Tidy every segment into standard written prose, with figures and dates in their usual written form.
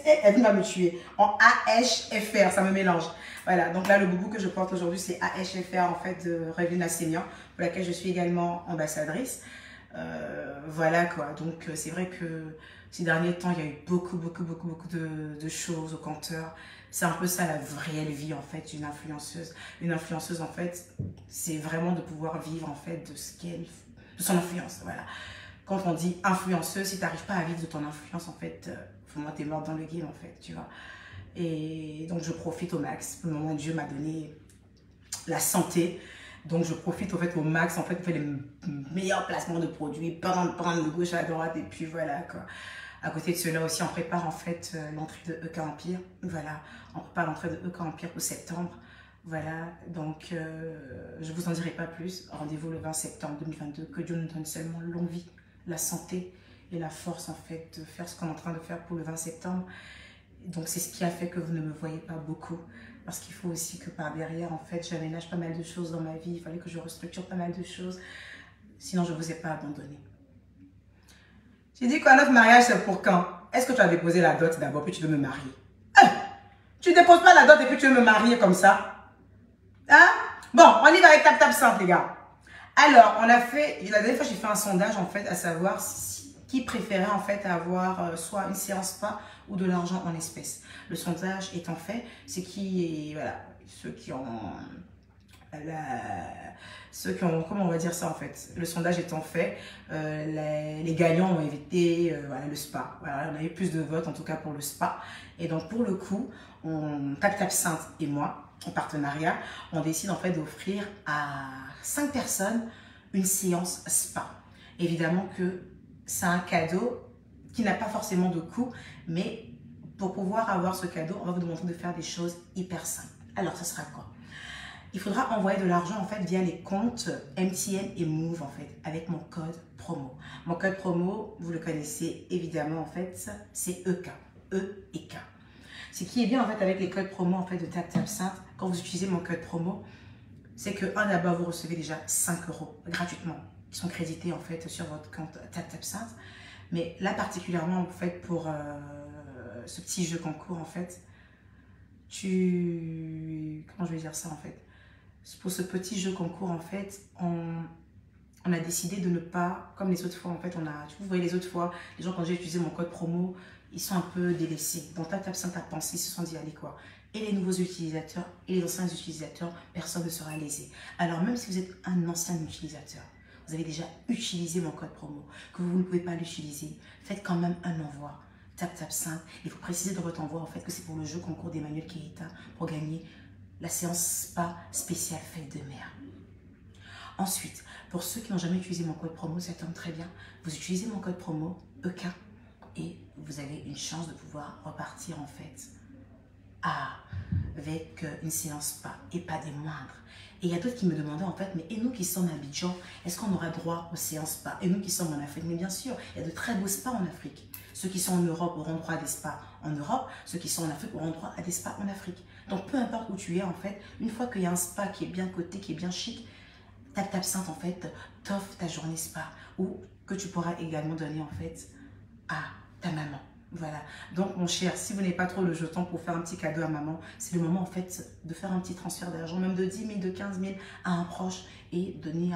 Elle va me tuer. En AHFR, ça me mélange. Voilà, donc là, le boubou que je porte aujourd'hui, c'est AHFR, en fait, de Revlin Senior, pour laquelle je suis également ambassadrice. Voilà, quoi. Donc, c'est vrai que ces derniers temps, il y a eu beaucoup de choses au compteur. C'est un peu ça, la vraie vie, en fait, d'une influenceuse. Une influenceuse, en fait, c'est vraiment de pouvoir vivre, en fait, de ce qu'elle... de son influence, voilà. Quand on dit influenceuse, si tu n'arrives pas à vivre de ton influence, en fait, pour moi, tu es morte dans le game, en fait, tu vois. Et donc, je profite au max. Pour le moment, Dieu m'a donné la santé. Donc, je profite, en fait, au max, en fait, pour faire les meilleurs placements de produits, prendre de gauche à droite, et puis voilà, quoi. À côté de cela aussi, on prépare, en fait, l'entrée de EK Empire. Voilà, on prépare l'entrée de EK Empire pour septembre. Voilà, donc, je vous en dirai pas plus. Rendez-vous le 20 septembre 2022. Que Dieu nous donne seulement longue vie, la santé et la force, en fait, de faire ce qu'on est en train de faire pour le 20 septembre. Donc, c'est ce qui a fait que vous ne me voyez pas beaucoup. Parce qu'il faut aussi que par derrière, en fait, j'aménage pas mal de choses dans ma vie. Il fallait que je restructure pas mal de choses. Sinon, je ne vous ai pas abandonné. J'ai dit quoi, notre mariage, c'est pour quand? Est-ce que tu as déposé la dot d'abord, puis tu veux me marier? Tu ne déposes pas la dot et puis tu veux me marier comme ça? Hein? Bon, on y va avec tap simple, les gars. Alors, on a fait, la dernière fois, j'ai fait un sondage, en fait, à savoir qui préférait, en fait, avoir soit une séance spa ou de l'argent en espèces. Le sondage étant fait, c'est qui, voilà, ceux qui ont, comment on va dire ça, en fait, le sondage étant fait, les gagnants ont évité, voilà, le spa. Voilà, on a eu plus de votes, en tout cas, pour le spa. Et donc, pour le coup, Tap Sainte et moi, en partenariat, on décide en fait d'offrir à 5 personnes une séance spa. Évidemment que c'est un cadeau qui n'a pas forcément de coût, mais pour pouvoir avoir ce cadeau, on va vous demander de faire des choses hyper simples. Alors, ce sera quoi? Il faudra envoyer de l'argent en fait via les comptes MTN et Move en fait, avec mon code promo. Mon code promo, vous le connaissez évidemment en fait, c'est EK, E et K. Ce qui est bien en fait avec les codes promo en fait de Tap Sainte, quand vous utilisez mon code promo, c'est que d'abord vous recevez déjà 5 € gratuitement qui sont crédités en fait sur votre compte Tap Sainte. Mais là particulièrement en fait pour ce petit jeu concours en fait, comment je vais dire ça en fait, pour ce petit jeu concours en fait, on a décidé de ne pas, comme les autres fois en fait, vous voyez les autres fois, les gens quand j'ai utilisé mon code promo, ils sont un peu délaissés. Donc Tap Sainte a pensé, ils se sont dit allez quoi. Et les nouveaux utilisateurs et les anciens utilisateurs, personne ne sera lésé. Alors même si vous êtes un ancien utilisateur, vous avez déjà utilisé mon code promo, que vous ne pouvez pas l'utiliser, faites quand même un envoi. Tap Sainte, il faut préciser dans votre envoi en fait que c'est pour le jeu concours d'Emmanuel Keita pour gagner la séance spa spéciale fête de mer. Ensuite, pour ceux qui n'ont jamais utilisé mon code promo, ça tombe très bien. Vous utilisez mon code promo EK et vous avez une chance de pouvoir repartir en fait avec une séance spa et pas des moindres. Et il y a d'autres qui me demandaient en fait, mais et nous qui sommes à Abidjan, est-ce qu'on aura droit aux séances spa? Et nous qui sommes en Afrique, mais bien sûr, il y a de très beaux spas en Afrique. Ceux qui sont en Europe auront droit à des spas en Europe, ceux qui sont en Afrique auront droit à des spas en Afrique. Donc peu importe où tu es en fait, une fois qu'il y a un spa qui est bien coté, qui est bien chic, Tap Sainte en fait t'offre ta journée spa ou que tu pourras également donner en fait à ta maman. Voilà, donc mon cher, si vous n'avez pas trop le jeton pour faire un petit cadeau à maman, c'est le moment en fait de faire un petit transfert d'argent, même de 10 000, de 15 000 à un proche et donner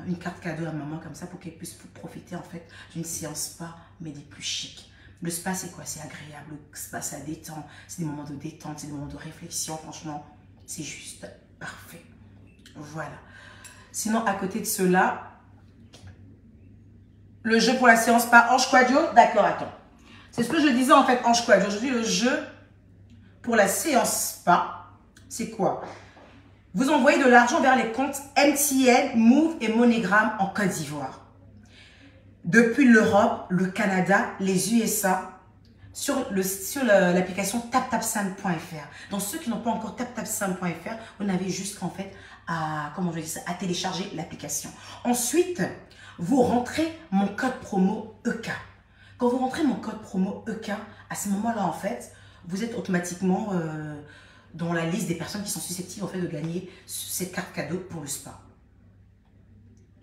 une carte cadeau à maman comme ça pour qu'elle puisse profiter en fait d'une séance spa mais des plus chics. Le spa c'est quoi? C'est agréable, le spa ça détend, c'est des moments de détente, c'est des moments de réflexion, franchement c'est juste parfait. Voilà. Sinon à côté de cela, le jeu pour la séance spa Ange Quadio, d'accord, attends. C'est ce que je disais en fait, Ange Quadio. Aujourd'hui, le jeu pour la séance spa, c'est quoi? Vous envoyez de l'argent vers les comptes MTN, Move et MoneyGram en Côte d'Ivoire. Depuis l'Europe, le Canada, les USA, sur l'application taptapsainte.fr. Donc, ceux qui n'ont pas encore taptapsainte.fr, vous n'avez juste en fait à télécharger l'application. Ensuite, vous rentrez mon code promo EK. Quand vous rentrez mon code promo EK, à ce moment-là, en fait, vous êtes automatiquement dans la liste des personnes qui sont susceptibles en fait, de gagner cette carte cadeau pour le spa.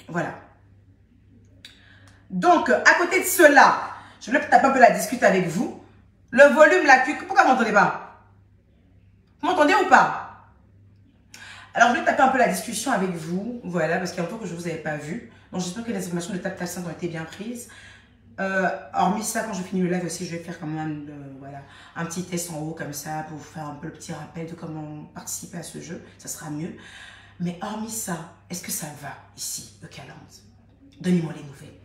Voilà. Donc, à côté de cela, je voulais taper un peu la discute avec vous. Le volume, la queue, pourquoi vous m'entendez pas? Vous m'entendez ou pas? Alors, je vais taper un peu la discussion avec vous, voilà, parce qu'il y a longtemps que je ne vous avais pas vu. Donc, j'espère que les informations de Tap Tap 5 ont été bien prises. Hormis ça, quand je finis le live aussi, je vais faire quand même voilà, un petit test en haut comme ça pour vous faire un peu le petit rappel de comment participer à ce jeu. Ça sera mieux. Mais hormis ça, est-ce que ça va ici, Eucalante? Donnez-moi les nouvelles.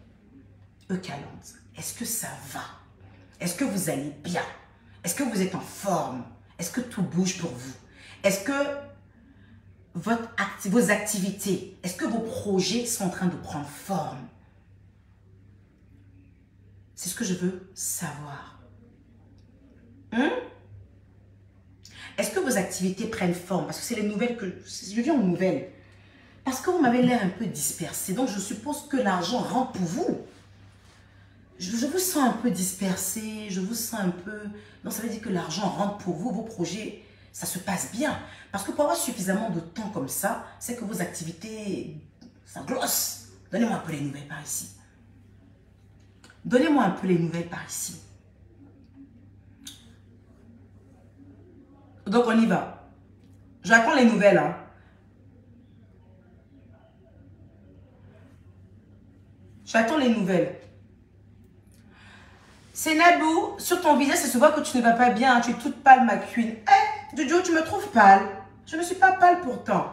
Eucalante, est-ce que ça va? Est-ce que vous allez bien? Est-ce que vous êtes en forme? Est-ce que tout bouge pour vous? Est-ce que vos activités, est-ce que vos projets sont en train de prendre forme? C'est ce que je veux savoir. Est-ce que vos activités prennent forme? Parce que c'est les nouvelles que... Je viens aux nouvelles. Parce que vous m'avez l'air un peu dispersé. Donc, je suppose que l'argent rentre pour vous. Je vous sens un peu dispersé. Je vous sens un peu... Donc, ça veut dire que l'argent rentre pour vous. Vos projets, ça se passe bien. Parce que pour avoir suffisamment de temps comme ça, c'est que vos activités, ça glosse. Donnez-moi un peu les nouvelles par ici. Donnez-moi un peu les nouvelles par ici. Donc, on y va. J'attends les nouvelles. Hein. J'attends les nouvelles. C'est Nabou. Sur ton visage, ça se voit que tu ne vas pas bien. Hein. Tu es toute pâle, ma queen. Eh, Jojo, tu me trouves pâle. Je ne suis pas pâle pourtant.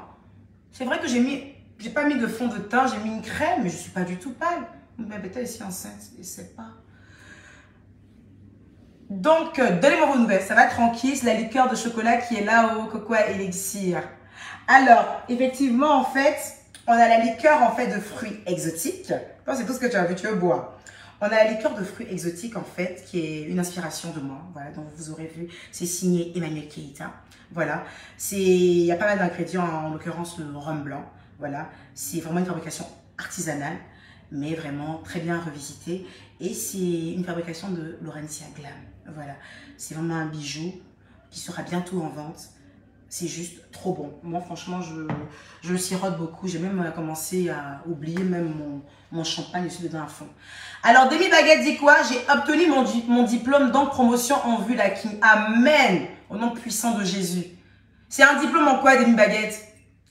C'est vrai que j'ai pas mis de fond de teint. J'ai mis une crème, mais je ne suis pas du tout pâle. Mais peut-être ici enceinte, je ne sais pas. Donc, donnez-moi vos nouvelles. Ça va tranquille. C'est la liqueur de chocolat qui est là au coco élixir. Alors, effectivement, en fait, on a la liqueur en fait de fruits exotiques. C'est tout ce que tu as vu, tu veux boire. On a la liqueur de fruits exotiques en fait, qui est une inspiration de moi. Voilà, donc vous aurez vu, c'est signé Emmanuel Keita. Voilà, il y a pas mal d'ingrédients, en l'occurrence le rhum blanc. Voilà, c'est vraiment une fabrication artisanale, mais vraiment très bien revisitée. Et c'est une fabrication de Laurentia Glam. Voilà, c'est vraiment un bijou qui sera bientôt en vente. C'est juste trop bon. Moi, franchement, je le sirote beaucoup. J'ai même commencé à oublier même mon champagne dessus dedans à fond. Alors, Demi Baguette dit quoi? J'ai obtenu mon diplôme dans promotion en vue la King. Amen. Au nom puissant de Jésus. C'est un diplôme en quoi, Demi Baguette?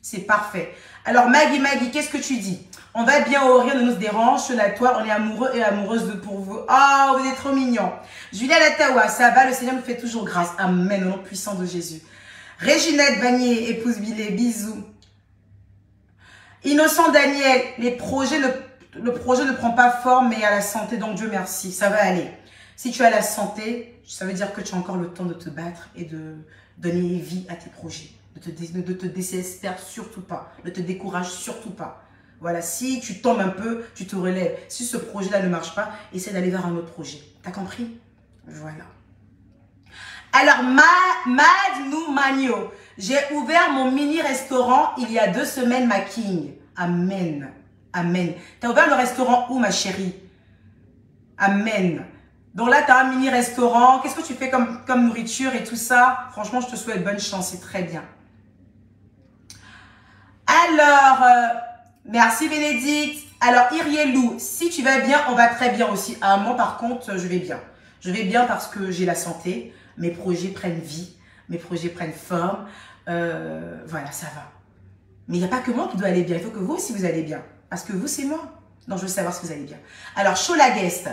C'est parfait. Alors, Maggie, qu'est-ce que tu dis? On va bien au rien de nous dérange. Sur la toile, on est amoureux et amoureuse de pour vous. Ah, oh, vous êtes trop mignons. Julia Latawa, ça va, le Seigneur nous fait toujours grâce. Amen. Au nom puissant de Jésus. Réginette Vanier, épouse Billet, bisous. Innocent Daniel, le projet ne prend pas forme, mais à la santé, donc Dieu merci, ça va aller. Si tu as la santé, ça veut dire que tu as encore le temps de te battre et de donner vie à tes projets. Ne te désespère surtout pas, ne te décourage surtout pas. Voilà, si tu tombes un peu, tu te relèves. Si ce projet-là ne marche pas, essaie d'aller vers un autre projet. T'as compris? Voilà. Alors, Madnou Magno, j'ai ouvert mon mini-restaurant il y a 2 semaines, ma king. Amen. Amen. Tu as ouvert le restaurant où, ma chérie? Amen. Donc là, tu as un mini-restaurant. Qu'est-ce que tu fais comme nourriture et tout ça? Franchement, je te souhaite bonne chance. C'est très bien. Alors, merci Bénédicte. Alors, Irielou, si tu vas bien, on va très bien aussi. À moi, par contre, je vais bien. Je vais bien parce que j'ai la santé. Mes projets prennent vie, mes projets prennent forme, voilà, ça va. Mais il n'y a pas que moi qui dois aller bien, il faut que vous aussi vous allez bien. Parce que vous, c'est moi. Donc, je veux savoir si vous allez bien. Alors, Cholaguest,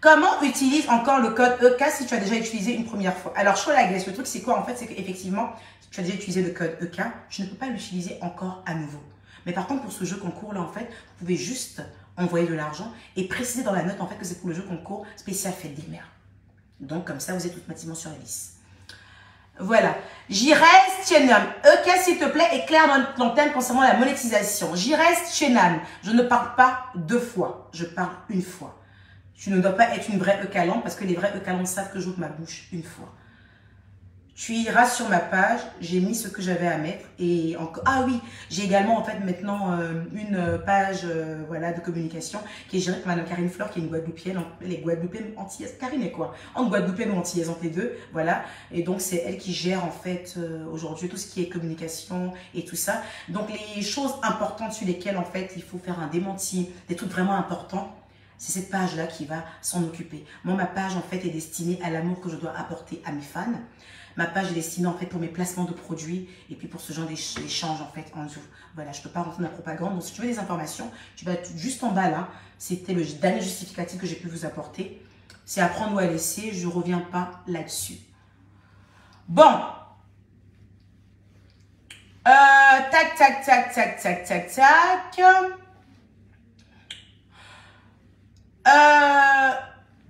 comment utilise encore le code EK si tu as déjà utilisé une première fois? Alors, Cholaguest, le truc, c'est quoi? En fait, c'est qu'effectivement, si tu as déjà utilisé le code EK, je ne peux pas l'utiliser encore à nouveau. Mais par contre, pour ce jeu concours, là, en fait, vous pouvez juste envoyer de l'argent et préciser dans la note, en fait, que c'est pour le jeu concours spécial Fête des Mères. Donc, comme ça, vous êtes automatiquement sur la liste. Voilà. Jires Chenam. Ok, s'il te plaît, éclaire l'antenne concernant la monétisation. Jires Chenam. Je ne parle pas 2 fois. Je parle 1 fois. Tu ne dois pas être une vraie Eucalante parce que les vrais Eucalantes savent que j'ouvre ma bouche 1 fois. Tu iras sur ma page, j'ai mis ce que j'avais à mettre et encore. Ah oui, j'ai également en fait maintenant une page voilà de communication qui est gérée par Madame Karine Fleur qui est une Guadeloupéenne, les Guadeloupéennes antillaises. Karine est quoi? Entre Guadeloupéenne ou antillaise, entre les deux, voilà. Et donc c'est elle qui gère en fait aujourd'hui tout ce qui est communication et tout ça. Donc les choses importantes sur lesquelles en fait il faut faire un démenti, des trucs vraiment importants. c'est cette page-là qui va s'en occuper. Moi, ma page, en fait, est destinée à l'amour que je dois apporter à mes fans. Ma page est destinée, en fait, pour mes placements de produits et puis pour ce genre d'échange, en fait, en dessous. Voilà, je ne peux pas rentrer dans la propagande. Donc, si tu veux des informations, tu vas juste en bas, là. C'était le dernier justificatif que j'ai pu vous apporter. C'est à prendre ou à laisser. Je ne reviens pas là-dessus. Bon. Tac, tac, tac, tac, tac, tac, tac.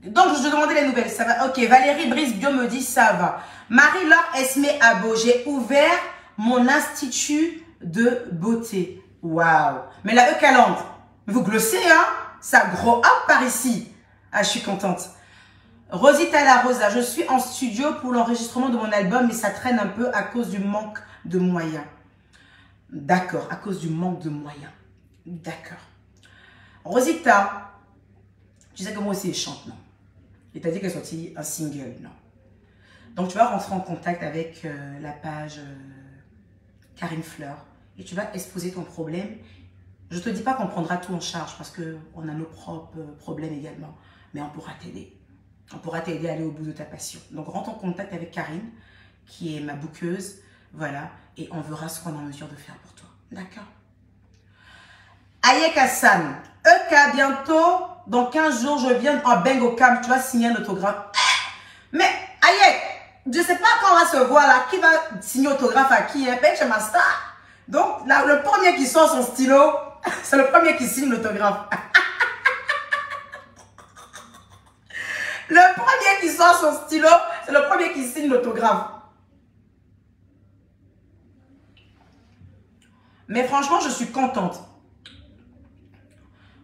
Donc, je te demandais les nouvelles. Ça va? Ok, Valérie Brisbio me dit ça va. Marie-Laure Esme Abo, j'ai ouvert mon institut de beauté. Waouh! Mais la E-Calandre, vous glossez, hein? Ça grow up par ici. Ah, je suis contente. Rosita La Rosa, je suis en studio pour l'enregistrement de mon album, mais ça traîne un peu à cause du manque de moyens. D'accord, à cause du manque de moyens. D'accord. Rosita, tu sais que moi aussi, je chante, non? Et t'as dit qu'elle sortit un single, non? Donc, tu vas rentrer en contact avec la page Karine Fleur et tu vas exposer ton problème. Je ne te dis pas qu'on prendra tout en charge parce qu'on a nos propres problèmes également, mais on pourra t'aider. On pourra t'aider à aller au bout de ta passion. Donc, rentre en contact avec Karine, qui est ma bookeuse, voilà, et on verra ce qu'on est en mesure de faire pour toi. D'accord? Ayek Hassan, EK, bientôt, dans 15 jours, je viens en Bengocam, tu vas signer un autographe. Mais, Ayek, je ne sais pas quand on va se voir là, qui va signer autographe à qui, hein? Ben, chez ma star. Donc, là, le premier qui sort son stylo, c'est le premier qui signe l'autographe. Le premier qui sort son stylo, c'est le premier qui signe l'autographe. Mais franchement, je suis contente.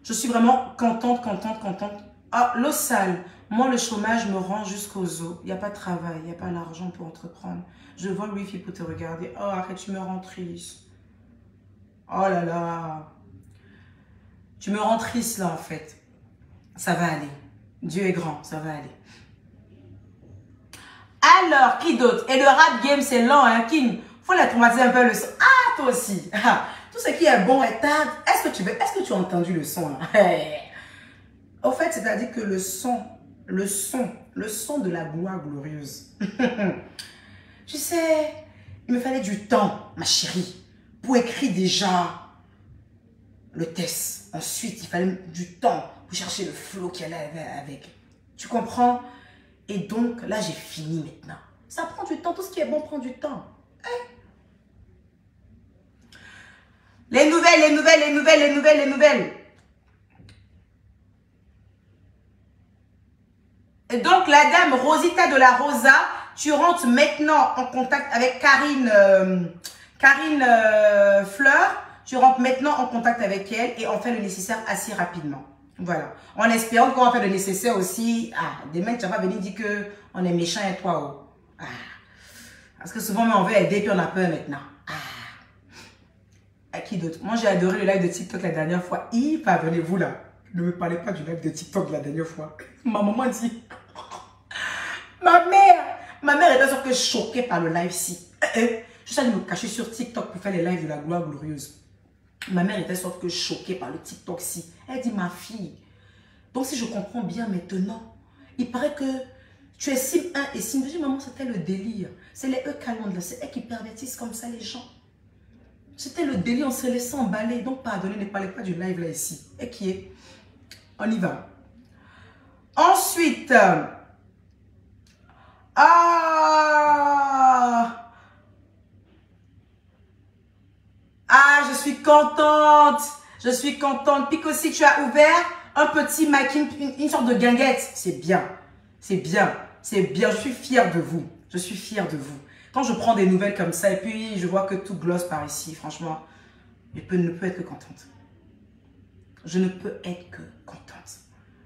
Je suis vraiment contente. Ah, l'eau sale. Moi, le chômage me rend jusqu'aux os. Il n'y a pas de travail, il n'y a pas l'argent pour entreprendre. Je vois le wifi pour te regarder. Oh, arrête, tu me rends triste. Oh là là. Tu me rends triste là, en fait. Ça va aller. Dieu est grand, ça va aller. Alors, qui d'autre? Et le rap game, c'est lent, hein, King? Faut la traumatiser un peu le son. Ah, toi aussi. Tout ce qui est bon est tard. Est-ce que tu as entendu le son là? Au fait, c'est-à-dire que le son de la gloire glorieuse. Tu sais, il me fallait du temps, ma chérie, pour écrire déjà le test. Ensuite, il fallait du temps pour chercher le flow qui allait avec. Tu comprends? Et donc, là, j'ai fini maintenant. Ça prend du temps. Tout ce qui est bon prend du temps. Hein? Les nouvelles. Et donc, la dame Rosita de la Rosa, tu rentres maintenant en contact avec Karine Fleur. Tu rentres maintenant en contact avec elle et on fait le nécessaire assez rapidement. Voilà. En espérant qu'on va faire le nécessaire aussi. Ah, demain, tu vas venir dire qu'on est méchant et toi. Oh. Ah. Parce que souvent, on veut aider puis on a peur maintenant. Ah. À qui d'autre? Moi, j'ai adoré le live de TikTok la dernière fois. Pardonnez-vous là. Ne me parlez pas du live de TikTok la dernière fois. Ma maman dit. Ma mère était sûre que choquée par le live-ci. Je suis allée me cacher sur TikTok pour faire les lives de la gloire glorieuse. Ma mère était sorte que choquée par le TikTok-ci. Elle dit, ma fille, donc si je comprends bien maintenant, il paraît que tu es sim 1 et sim 2. Je dis, maman, c'était le délire. C'est les E-Calandres, c'est elles qui pervertissent comme ça les gens. C'était le délire, on se laissait emballer. Donc, pardonnez, ne parlez pas du live là ici. Et qui est? On y va. Ensuite, je suis contente. Je suis contente. Puis aussi, tu as ouvert un petit maquin, une sorte de guinguette. C'est bien. C'est bien. C'est bien. Je suis fière de vous. Je suis fière de vous. Quand je prends des nouvelles comme ça et puis je vois que tout glosse par ici, franchement, je ne peux être que contente. Je ne peux être que contente.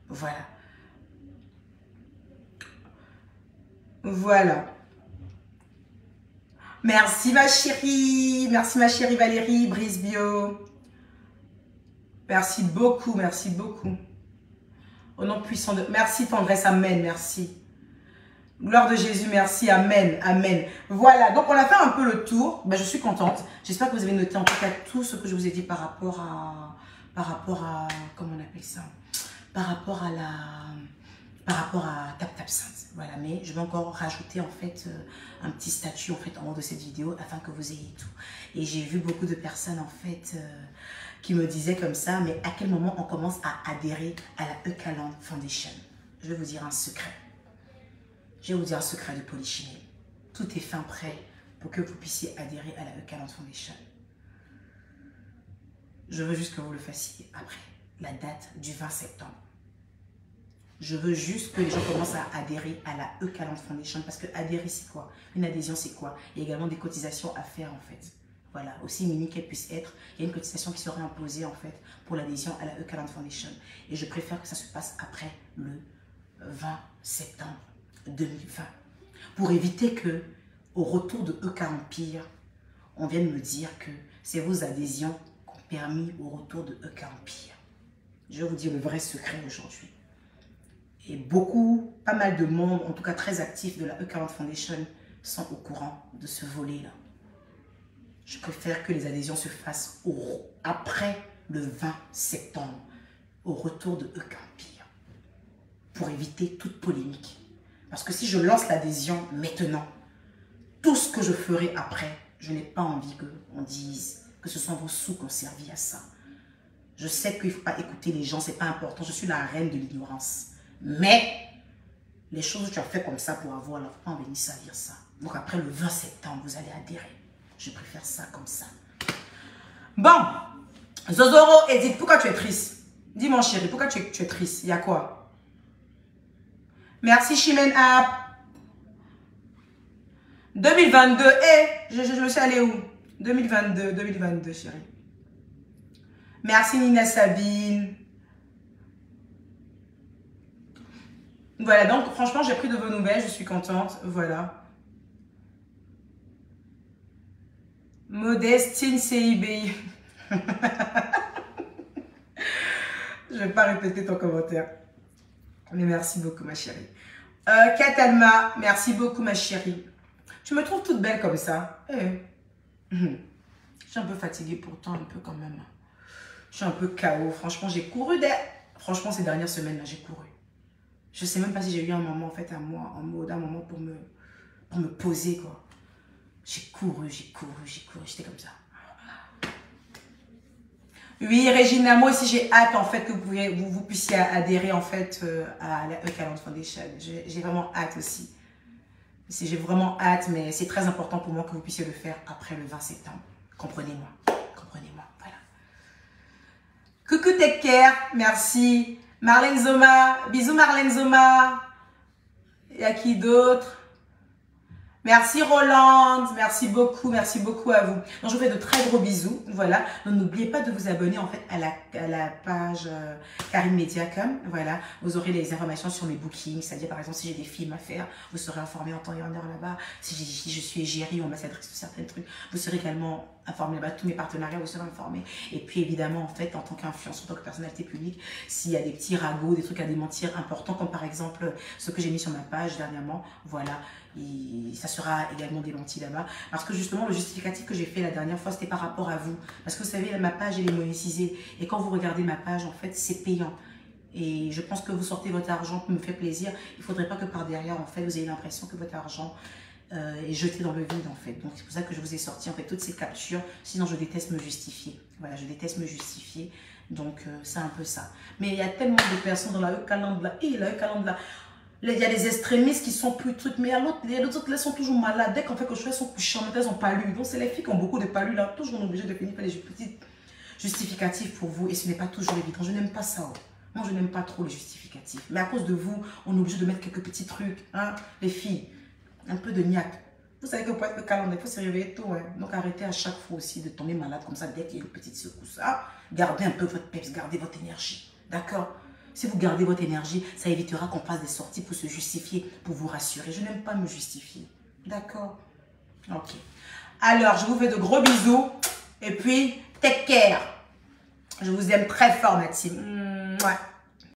Voilà. Voilà. Merci ma chérie. Merci ma chérie Valérie Brisbio. Merci beaucoup, merci beaucoup. Au nom puissant de... Merci tendresse, amen, merci. Gloire de Jésus, merci, amen, amen. Voilà, donc on a fait un peu le tour. Ben, je suis contente. J'espère que vous avez noté en tout cas tout ce que je vous ai dit par rapport à comment on appelle ça? par rapport à TapTapSense. Voilà, mais je vais encore rajouter en fait un petit statut en fait en haut de cette vidéo afin que vous ayez tout. Et j'ai vu beaucoup de personnes en fait qui me disaient comme ça, mais à quel moment on commence à adhérer à la Eucaland Foundation? Je vais vous dire un secret. Je vais vous dire un secret de Polichinelle. Tout est fin prêt pour que vous puissiez adhérer à la Eucaland Foundation. Je veux juste que vous le fassiez après la date du 20 septembre. Je veux juste que les gens commencent à adhérer à la Eucaland Foundation parce que adhérer c'est quoi? Une adhésion c'est quoi? Il y a également des cotisations à faire en fait. Voilà, aussi mini qu'elle puisse être, il y a une cotisation qui sera imposée en fait pour l'adhésion à la Eucaland Foundation. Et je préfère que ça se passe après le 20 septembre 2020 pour éviter que au retour de Euca Empire, on vienne me dire que c'est vos adhésions qui ont permis au retour de Euca Empire. Je vais vous dire le vrai secret aujourd'hui. Et pas mal de monde, en tout cas très actifs de la Eucaland Foundation, sont au courant de ce volet-là. Je préfère que les adhésions se fassent après le 20 septembre, au retour de Euca Empire, pour éviter toute polémique. Parce que si je lance l'adhésion maintenant, tout ce que je ferai après, je n'ai pas envie qu'on dise que ce sont vos sous qui ont servi à ça. Je sais qu'il ne faut pas écouter les gens, ce n'est pas important, je suis la reine de l'ignorance. Mais les choses que tu as fait comme ça pour avoir, il ne faut pas en venir salir ça. Donc après le 20 septembre, vous allez adhérer. Je préfère ça comme ça. Bon, Zozoro Edith, pourquoi tu es triste? Dis mon chéri, pourquoi tu es triste? Il y a quoi? Merci Chimène App. 2022, je me suis allée où? 2022 chérie. Merci Nina Sabine. Voilà, donc franchement, j'ai pris de vos nouvelles, je suis contente, voilà. Modestine CIB. Je ne vais pas répéter ton commentaire. Mais merci beaucoup ma chérie. Katalma, merci beaucoup ma chérie. Tu me trouves toute belle comme ça. Je suis un peu fatiguée pourtant, un peu quand même. Je suis un peu KO. Franchement, j'ai couru Franchement, ces dernières semaines-là, j'ai couru. Je sais même pas si j'ai eu un moment en fait à moi, en mode un moment pour me poser quoi. J'ai couru, j'étais comme ça. Oui, Régina, moi aussi j'ai hâte en fait que vous puissiez adhérer en fait à la Eucaland Foundation. J'ai vraiment hâte aussi. J'ai vraiment hâte, mais c'est très important pour moi que vous puissiez le faire après le 20 septembre. Comprenez-moi, voilà. Coucou Take Care, merci. Marlène Zoma, bisous Marlène Zoma. Il y a qui d'autre? Merci Roland, merci beaucoup à vous. Donc je vous fais de très gros bisous, voilà. Donc n'oubliez pas de vous abonner en fait à la page Karine Mediacom, voilà. Vous aurez les informations sur mes bookings, c'est-à-dire par exemple si j'ai des films à faire, vous serez informé en temps et en heure là-bas. Si je suis égérie ou ambassadrice de certains trucs, vous serez également informé là-bas. Tous mes partenariats, vous serez informés. Et puis évidemment en fait en tant qu'influenceur, en tant que personnalité publique, s'il y a des petits ragots, des trucs à démentir importants comme par exemple ce que j'ai mis sur ma page dernièrement, voilà. Et ça sera également démenti là-bas. Parce que justement, le justificatif que j'ai fait la dernière fois, c'était par rapport à vous. Parce que vous savez, ma page, elle est monétisée. Et quand vous regardez ma page, en fait, c'est payant. Et je pense que vous sortez votre argent pour me faire plaisir. Il ne faudrait pas que par derrière, en fait, vous ayez l'impression que votre argent est jeté dans le vide, en fait. Donc, c'est pour ça que je vous ai sorti, en fait, toutes ces captures. Sinon, je déteste me justifier. Voilà, je déteste me justifier. Donc, c'est un peu ça. Mais il y a tellement de personnes dans la Eucaland là. Et la Eucaland là. Il y a des extrémistes qui sont plus trucs, mais les autres, elles sont toujours malades. Dès qu'on fait quelque chose, elles sont couchantes, elles ont palu. Donc, c'est les filles qui ont beaucoup de palu là. Toujours on est obligé de finir par les petits justificatifs pour vous. Et ce n'est pas toujours évident. Je n'aime pas ça. Moi, je n'aime pas trop les justificatifs. Mais à cause de vous, on est obligé de mettre quelques petits trucs. Hein, les filles, un peu de niaque. Vous savez que pour être calme, il faut se réveiller tôt. Hein. Donc, arrêtez à chaque fois aussi de tomber malade comme ça dès qu'il y a une petite secousse. Ah, gardez un peu votre peps, gardez votre énergie. D'accord? Si vous gardez votre énergie, ça évitera qu'on fasse des sorties pour se justifier, pour vous rassurer. Je n'aime pas me justifier. D'accord? Ok. Alors, je vous fais de gros bisous. Et puis, take care. Je vous aime très fort, ma team.